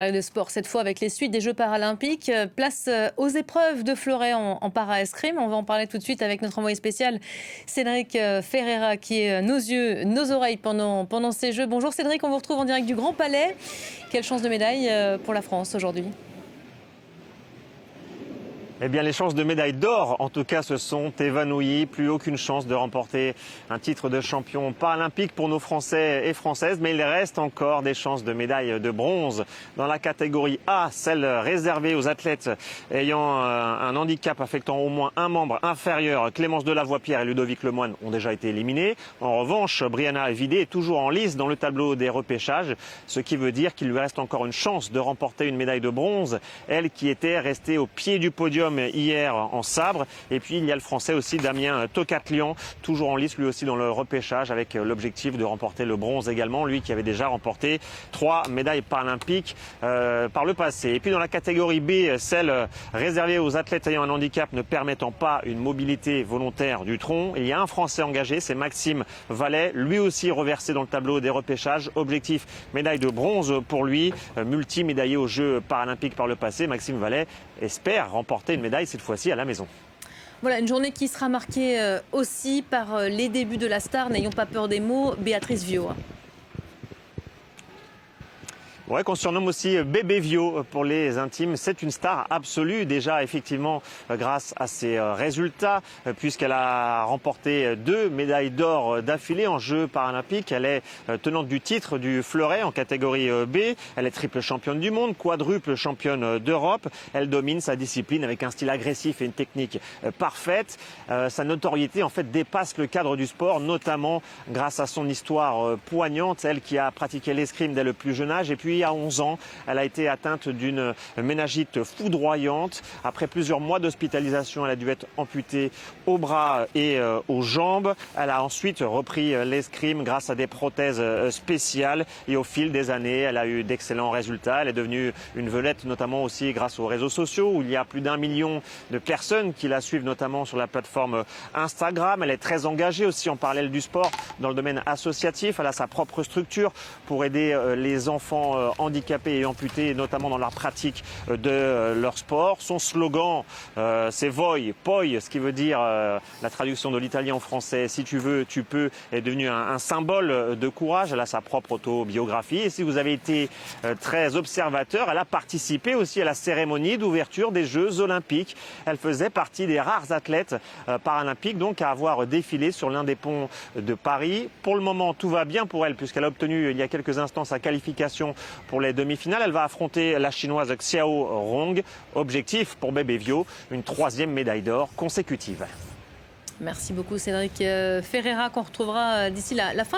De sport, cette fois avec les suites des Jeux paralympiques. Place aux épreuves de fleuret en para-escrime. On va en parler tout de suite avec notre envoyé spécial, Cédric Ferreira, qui est nos yeux, nos oreilles pendant ces Jeux. Bonjour Cédric, on vous retrouve en direct du Grand Palais. Quelle chance de médaille pour la France aujourd'hui? Eh bien, les chances de médaille d'or, en tout cas, se sont évanouies. Plus aucune chance de remporter un titre de champion paralympique pour nos Français et Françaises. Mais il reste encore des chances de médaille de bronze dans la catégorie A, celle réservée aux athlètes ayant un handicap affectant au moins un membre inférieur. Clémence Delavoye-Pierre et Ludovic Lemoine ont déjà été éliminés. En revanche, Brianna Vidé est toujours en lice dans le tableau des repêchages, ce qui veut dire qu'il lui reste encore une chance de remporter une médaille de bronze. Elle qui était restée au pied du podium hier en sabre. Et puis il y a le français aussi Damien Tocatlian, toujours en lice lui aussi dans le repêchage, avec l'objectif de remporter le bronze également, lui qui avait déjà remporté 3 médailles paralympiques par le passé. Et puis dans la catégorie B, celle réservée aux athlètes ayant un handicap ne permettant pas une mobilité volontaire du tronc, il y a un français engagé, c'est Maxime Vallet, lui aussi reversé dans le tableau des repêchages. Objectif médaille de bronze pour lui, multimédaillé aux Jeux paralympiques par le passé. Maxime Vallet espère remporter une médaille cette fois-ci à la maison. Voilà, une journée qui sera marquée aussi par les débuts de la star, n'ayons pas peur des mots, Béatrice Viau. Ouais, qu'on surnomme aussi Bébé Viau pour les intimes. C'est une star absolue déjà, effectivement, grâce à ses résultats, puisqu'elle a remporté 2 médailles d'or d'affilée en Jeux paralympiques. Elle est tenante du titre du fleuret en catégorie B. Elle est triple championne du monde, quadruple championne d'Europe. Elle domine sa discipline avec un style agressif et une technique parfaite. Sa notoriété, en fait, dépasse le cadre du sport, notamment grâce à son histoire poignante. Elle qui a pratiqué l'escrime dès le plus jeune âge. Et puis, à 11 ans, elle a été atteinte d'une méningite foudroyante. Après plusieurs mois d'hospitalisation, elle a dû être amputée aux bras et aux jambes. Elle a ensuite repris l'escrime grâce à des prothèses spéciales. Et au fil des années, elle a eu d'excellents résultats. Elle est devenue une vedette, notamment aussi grâce aux réseaux sociaux, où il y a plus d'1 million de personnes qui la suivent, notamment sur la plateforme Instagram. Elle est très engagée aussi en parallèle du sport dans le domaine associatif. Elle a sa propre structure pour aider les enfants handicapés et amputés, notamment dans la pratique de leur sport. Son slogan, c'est Voi, Poi, ce qui veut dire, la traduction de l'italien en français, si tu veux, tu peux, est devenu un symbole de courage. Elle a sa propre autobiographie. Et si vous avez été très observateur, elle a participé aussi à la cérémonie d'ouverture des Jeux olympiques. Elle faisait partie des rares athlètes paralympiques donc à avoir défilé sur l'un des ponts de Paris. Pour le moment, tout va bien pour elle, puisqu'elle a obtenu il y a quelques instants sa qualification pour les demi-finales. Elle va affronter la chinoise Xiao Rong. Objectif pour Bébé Viau, une 3e médaille d'or consécutive. Merci beaucoup Cédric Ferreira, qu'on retrouvera d'ici la fin de journée.